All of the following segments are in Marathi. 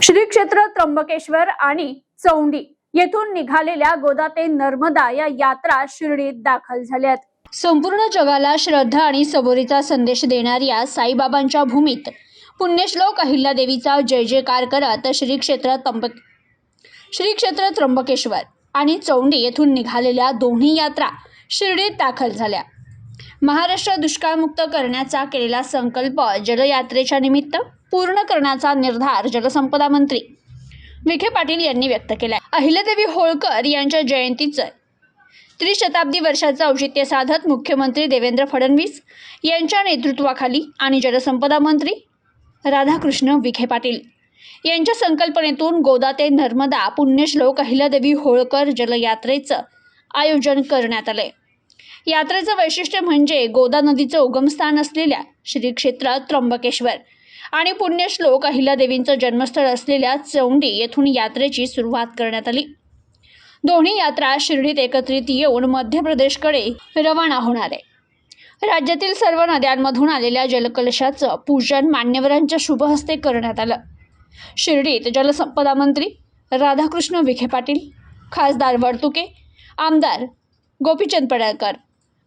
श्री क्षेत्र त्र्यंबकेश्वर आणि चौंडी येथून निघालेल्या गोदा ते नर्मदा या यात्रा शिर्डीत दाखल झाल्यात। संपूर्ण जगाला श्रद्धा आणि सबुरीचा संदेश देणाऱ्या साईबाबांच्या भूमीत पुण्यश्लोक अहिल्यादेवीचा जय जयकार करत श्री क्षेत्र त्र्यंबकेश्वर आणि चौंडी येथून निघालेल्या दोन्ही यात्रा शिर्डीत दाखल झाल्या। महाराष्ट्र दुष्काळमुक्त करण्याचा केलेला संकल्प जलयात्रेच्या निमित्त पूर्ण करण्याचा निर्धार जलसंपदा मंत्री विखे पाटील यांनी व्यक्त केला। अहिल्यादेवी होळकर यांच्या जयंतीचं त्रिशताब्दी वर्षाचं औचित्य साधत मुख्यमंत्री देवेंद्र फडणवीस यांच्या नेतृत्वाखाली आणि जलसंपदा मंत्री राधाकृष्ण विखे पाटील यांच्या संकल्पनेतून गोदा ते नर्मदा पुण्यश्लोक अहिल्यादेवी होळकर जलयात्रेचं आयोजन करण्यात आले। यात्रेचं वैशिष्ट्य म्हणजे गोदा नदीचं उगमस्थान असलेल्या श्री क्षेत्र त्र्यंबकेश्वर आणि पुण्यश्लोक अहिल्यादेवींचं जन्मस्थळ असलेल्या चौंडी येथून यात्रेची सुरुवात करण्यात आली। दोन्ही यात्रा शिर्डीत एकत्रित येऊन मध्य प्रदेशकडे रवाना होणार आहे। राज्यातील सर्व नद्यांमधून आलेल्या जलकलशाचं पूजन मान्यवरांच्या शुभ हस्ते करण्यात आलं। शिर्डीत जलसंपदा मंत्री राधाकृष्ण विखे पाटील, खासदार वर्तुके, आमदार गोपीचंद पडळकर,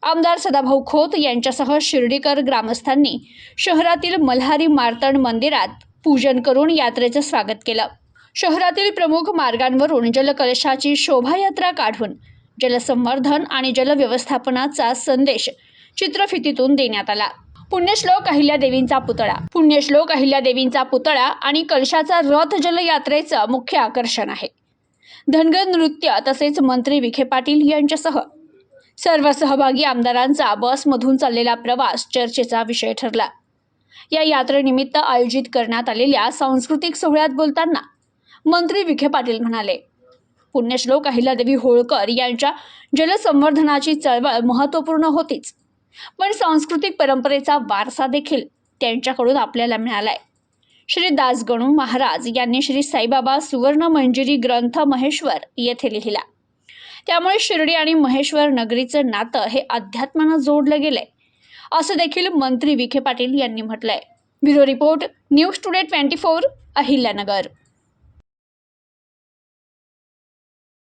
आमदार सदाभाऊ खोत यांच्यासह शिर्डीकर ग्रामस्थांनी शहरातील मल्हारी मार्तंड मंदिरात पूजन करून यात्रेचं स्वागत केलं। शहरातील प्रमुख मार्गांवरून जलकलशाची शोभायात्रा काढून जलसंवर्धन आणि जलव्यवस्थापनाचा संदेश चित्रफितीतून देण्यात आला। पुण्यश्लोक अहिल्यादेवींचा पुतळा आणि कलशाचा रथ जलयात्रेचं मुख्य आकर्षण आहे। धनगर नृत्य तसेच मंत्री विखे पाटील यांच्यासह सर्व सहभागी आमदारांचा बसमधून चाललेला प्रवास चर्चेचा विषय ठरला। या यात्रेनिमित्त आयोजित करण्यात आलेल्या सांस्कृतिक सोहळ्यात बोलताना मंत्री विखे पाटील म्हणाले, पुण्यश्लोक अहिल्यादेवी होळकर यांच्या जलसंवर्धनाची चळवळ महत्त्वपूर्ण होतीच, पण सांस्कृतिक परंपरेचा वारसा देखील त्यांच्याकडून आपल्याला मिळालाय। श्री दासगणू महाराज यांनी श्री साईबाबा सुवर्ण मंजिरी ग्रंथ महेश्वर येथे लिहिला। त्यामुळे शिर्डी आणि महेश्वर नगरीचं नातं हे अध्यात्मानं जोडलं गेलंय, असं देखील मंत्री विखे पाटील यांनी म्हटलंय। Bureau report, news today 24, Ahilyanagar.